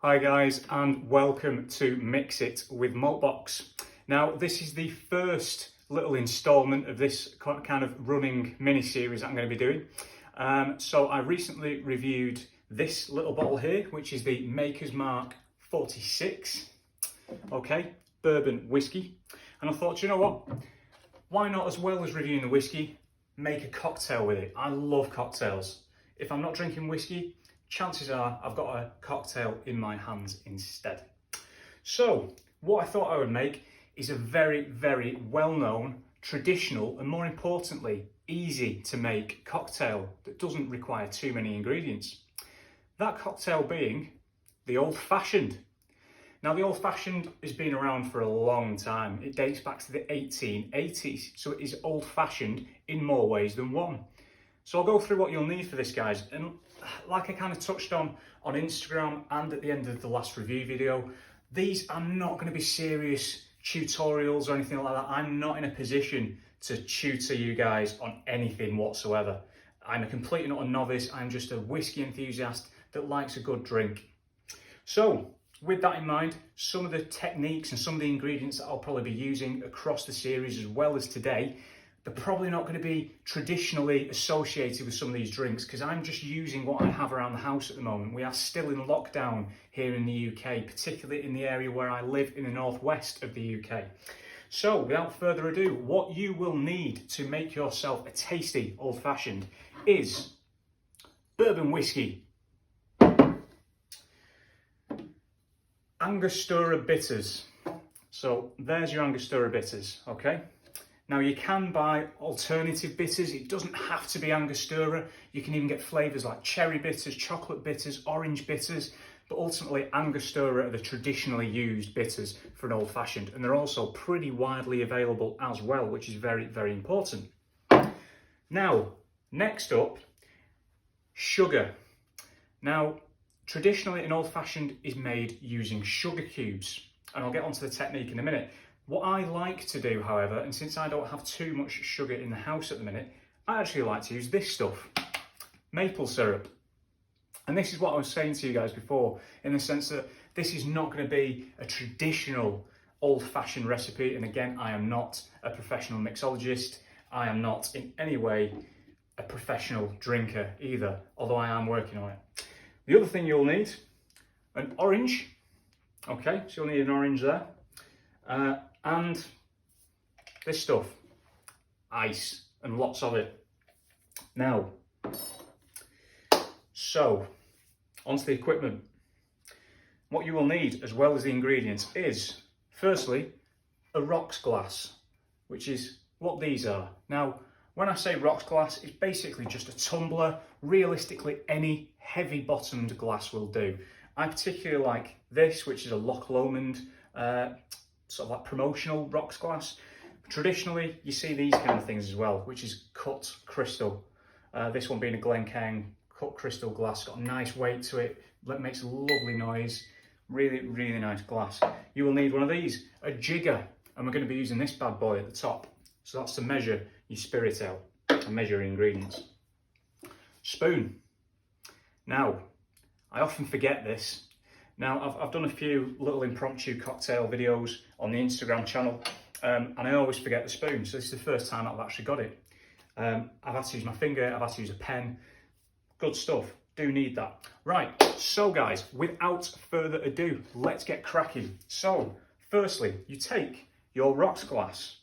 Hi guys, and welcome to Mix It with Maltbox. Now this is the first little instalment of this kind of running mini series I'm going to be doing. So I recently reviewed this little bottle here, which is the Maker's Mark 46, okay, bourbon whiskey. And I thought, you know what, why not, as well as reviewing the whiskey, make a cocktail with it. I love cocktails. If I'm not drinking whiskey, chances are I've got a cocktail in my hands instead. So what I thought I would make is a very, very well-known, traditional, and more importantly, easy to make cocktail that doesn't require too many ingredients. That cocktail being the Old Fashioned. Now the Old Fashioned has been around for a long time. It dates back to the 1880s, so it is old fashioned in more ways than one. So I'll go through what you'll need for this, guys. And like I kind of touched on Instagram and at the end of the last review video, these are not going to be serious tutorials or anything like that. I'm not in a position to tutor you guys on anything whatsoever. I'm a complete and utter novice. I'm just a whiskey enthusiast that likes a good drink. So with that in mind, some of the techniques and some of the ingredients that I'll probably be using across the series as well as today, they're probably not going to be traditionally associated with some of these drinks because I'm just using what I have around the house at the moment. We are still in lockdown here in the UK, particularly in the area where I live in the northwest of the UK. So without further ado, what you will need to make yourself a tasty old fashioned is bourbon whiskey, Angostura bitters. So there's your Angostura bitters, okay? Now you can buy alternative bitters. It doesn't have to be Angostura. You can even get flavours like cherry bitters, chocolate bitters, orange bitters, but ultimately Angostura are the traditionally used bitters for an old fashioned, and they're also pretty widely available as well, which is very, very important. Now, next up, sugar. Now, traditionally an old fashioned is made using sugar cubes, and I'll get onto the technique in a minute. What I like to do, however, and since I don't have too much sugar in the house at the minute, I actually like to use this stuff, maple syrup. And this is what I was saying to you guys before, in the sense that this is not going to be a traditional old-fashioned recipe. And again, I am not a professional mixologist. I am not in any way a professional drinker either, although I am working on it. The other thing you'll need, an orange. Okay, so you'll need an orange there. And this stuff, ice, and lots of it. Now, so onto the equipment. What you will need, as well as the ingredients, is firstly a rocks glass, which is what these are. Now, when I say rocks glass, it's basically just a tumbler. Realistically, any heavy bottomed glass will do. I particularly like this, which is a Loch Lomond sort of like promotional rocks glass. Traditionally, you see these kind of things as well, which is cut crystal. This one being a Glencairn cut crystal glass, got a nice weight to it, makes a lovely noise. Really, really nice glass. You will need one of these, a jigger, and we're going to be using this bad boy at the top. So that's to measure your spirit ale and measure your ingredients. Spoon. Now, I often forget this. Now, I've done a few little impromptu cocktail videos on the Instagram channel, and I always forget the spoon. So this is the first time I've actually got it. I've had to use my finger, I've had to use a pen. Good stuff, do need that. Right, so guys, without further ado, let's get cracking. So, firstly, you take your rocks glass,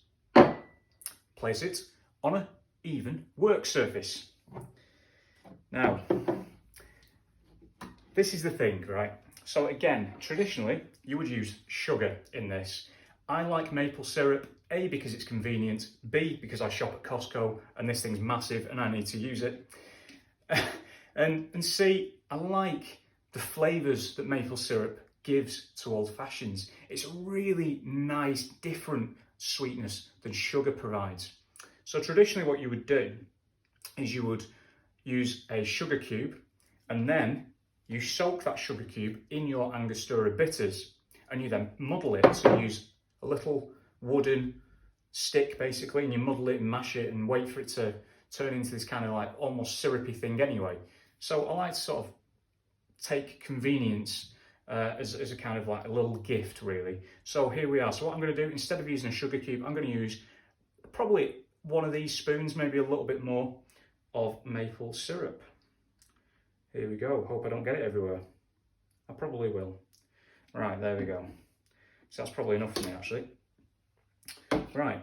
place it on an even work surface. Now, this is the thing, right? So again, traditionally, you would use sugar in this. I like maple syrup, A, because it's convenient, B, because I shop at Costco and this thing's massive and I need to use it. and C, I like the flavours that maple syrup gives to old fashions. It's a really nice, different sweetness than sugar provides. So traditionally what you would do is you would use a sugar cube and then you soak that sugar cube in your Angostura bitters and you then muddle it. So you use a little wooden stick basically and you muddle it and mash it and wait for it to turn into this kind of like almost syrupy thing anyway. So I like to sort of take convenience as a kind of like a little gift, really. So here we are. So what I'm going to do, instead of using a sugar cube, I'm going to use probably one of these spoons, maybe a little bit more of maple syrup. Here we go. Hope I don't get it everywhere. I probably will. Right, there we go. So that's probably enough for me, actually. Right.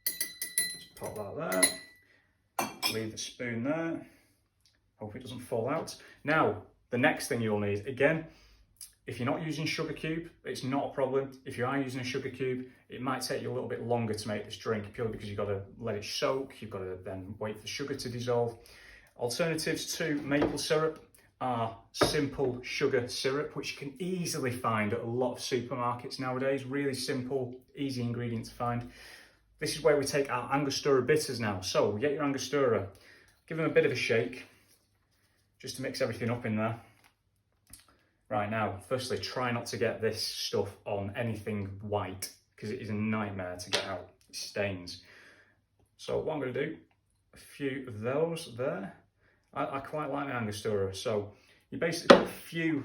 Just pop that there. Leave the spoon there. Hope it doesn't fall out. Now, the next thing you'll need, again, if you're not using sugar cube, it's not a problem. If you are using a sugar cube, it might take you a little bit longer to make this drink, purely because you've got to let it soak, you've got to then wait for the sugar to dissolve. Alternatives to maple syrup are simple sugar syrup, which you can easily find at a lot of supermarkets nowadays. Really simple, easy ingredient to find. This is where we take our Angostura bitters now. So get your Angostura, give them a bit of a shake, just to mix everything up in there. Right, now, firstly, try not to get this stuff on anything white, because it is a nightmare to get out. It stains. So what I'm going to do, a few of those there. I quite like my Angostura, so you basically put a few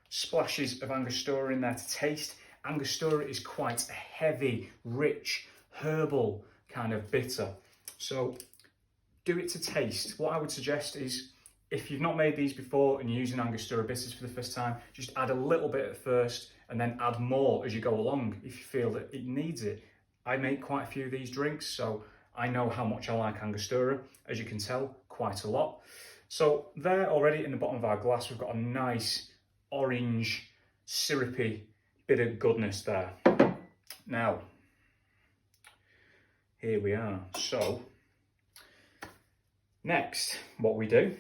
splashes of Angostura in there to taste. Angostura is quite a heavy, rich, herbal kind of bitter. So do it to taste. What I would suggest is, if you've not made these before and you're using Angostura bitters for the first time, just add a little bit at first and then add more as you go along if you feel that it needs it. I make quite a few of these drinks, so I know how much I like Angostura, as you can tell, quite a lot. So there already in the bottom of our glass, we've got a nice orange, syrupy bit of goodness there. Now, here we are. So next, what we do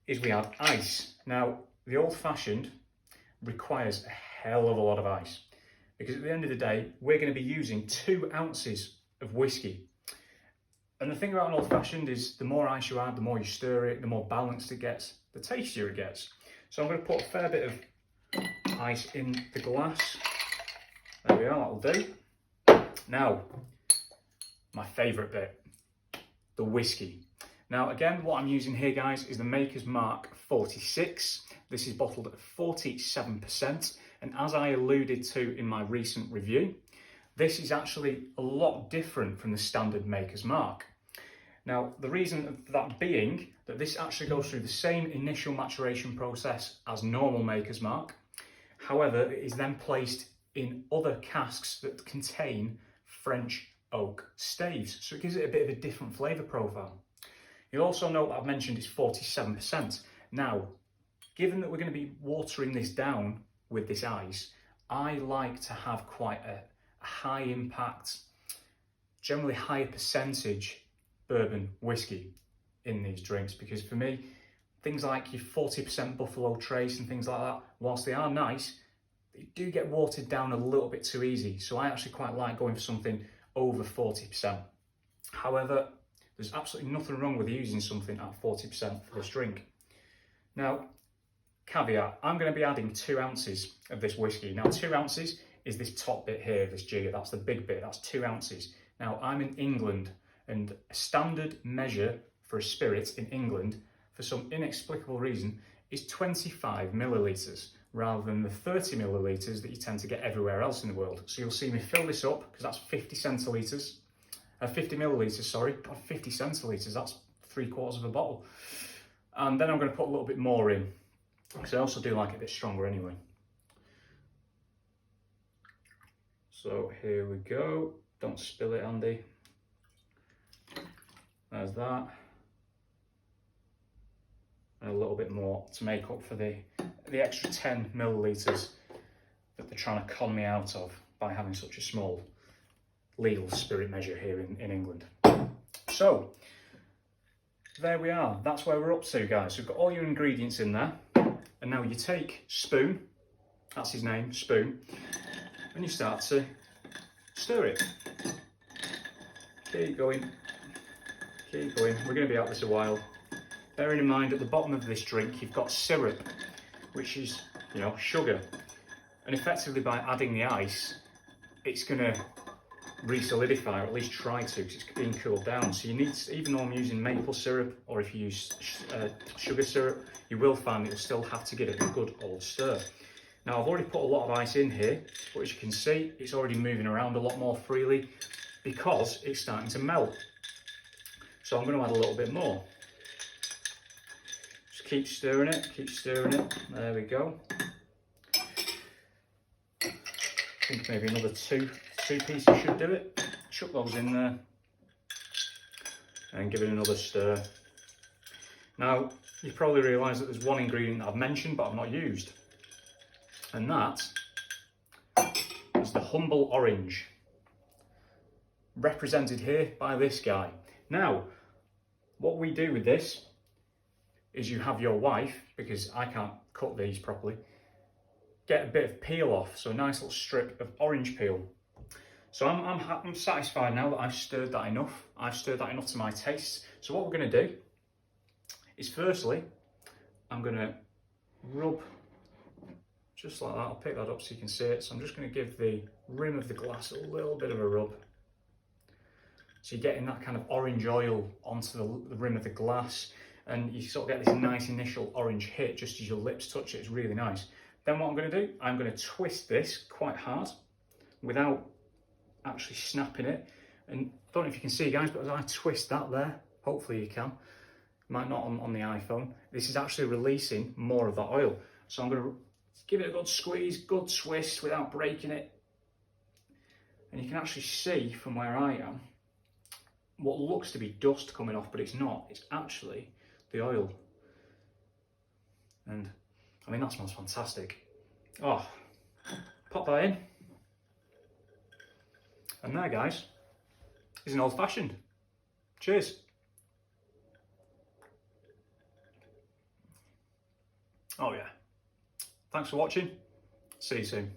is we add ice. Now, the old-fashioned requires a hell of a lot of ice, because at the end of the day, we're going to be using 2 ounces of whiskey. And the thing about an old-fashioned is the more ice you add, the more you stir it, the more balanced it gets, the tastier it gets. So I'm going to put a fair bit of ice in the glass. There we are, that'll do. Now, my favourite bit, the whiskey. Now again, what I'm using here, guys, is the Maker's Mark 46. This is bottled at 47%, and as I alluded to in my recent review, this is actually a lot different from the standard Maker's Mark. Now, the reason of that being that this actually goes through the same initial maturation process as normal Maker's Mark. However, it is then placed in other casks that contain French oak staves, so it gives it a bit of a different flavour profile. You'll also note that I've mentioned it's 47%. Now, given that we're going to be watering this down with this ice, I like to have quite a high impact, generally higher percentage bourbon whiskey in these drinks, because for me, things like your 40% Buffalo Trace and things like that, whilst they are nice, they do get watered down a little bit too easy. So I actually quite like going for something over 40%. However, there's absolutely nothing wrong with using something at 40% for this drink. Now, caveat, I'm going to be adding 2 ounces of this whiskey. Now, 2 ounces is this top bit here, this jigger, that's the big bit, that's 2 ounces. Now, I'm in England, and a standard measure for a spirit in England, for some inexplicable reason, is 25 millilitres, rather than the 30 millilitres that you tend to get everywhere else in the world. So you'll see me fill this up, because that's 50 centilitres, 50 millilitres, sorry, God, 50 centilitres, that's 3/4 of a bottle. And then I'm going to put a little bit more in, because I also do like it a bit stronger anyway. So here we go. Don't spill it, Andy. There's that. And a little bit more to make up for the extra 10 millilitres that they're trying to con me out of by having such a small legal spirit measure here in England. So, there we are. That's where we're up to, guys. So you've got all your ingredients in there. And now you take Spoon, that's his name, Spoon, and you start to stir it. Keep going. Keep going. We're going to be at this a while. Bearing in mind, at the bottom of this drink, you've got syrup, which is, you know, sugar. And effectively, by adding the ice, it's going to re-solidify, or at least try to, because it's being cooled down. So you need, even though I'm using maple syrup, or if you use sugar syrup, you will find that you'll still have to give it a good old stir. Now I've already put a lot of ice in here, but as you can see, it's already moving around a lot more freely because it's starting to melt. So I'm going to add a little bit more. Just keep stirring it, keep stirring it. There we go. I think maybe another two pieces should do it. Chuck those in there and give it another stir. Now, you probably realise that there's one ingredient that I've mentioned but I've not used, and that is the humble orange, represented here by this guy. Now, what we do with this is you have your wife, because I can't cut these properly, get a bit of peel off, so a nice little strip of orange peel. So I'm satisfied now that I've stirred that enough. I've stirred that enough to my taste. So what we're going to do is, firstly, I'm going to rub just like that. I'll pick that up so you can see it. So I'm just going to give the rim of the glass a little bit of a rub. So you're getting that kind of orange oil onto the rim of the glass, and you sort of get this nice initial orange hit just as your lips touch it. It's really nice. Then what I'm going to do, I'm going to twist this quite hard without actually snapping it. And I don't know if you can see, guys, but as I twist that there, hopefully you can, might not on the iPhone, this is actually releasing more of that oil. So I'm going to give it a good squeeze, good twist without breaking it. And you can actually see from where I am what looks to be dust coming off, but it's not. It's actually the oil. And I mean, that smells fantastic. Oh, pop that in. And there, guys, is an old fashioned. Cheers. Oh yeah. Thanks for watching. See you soon.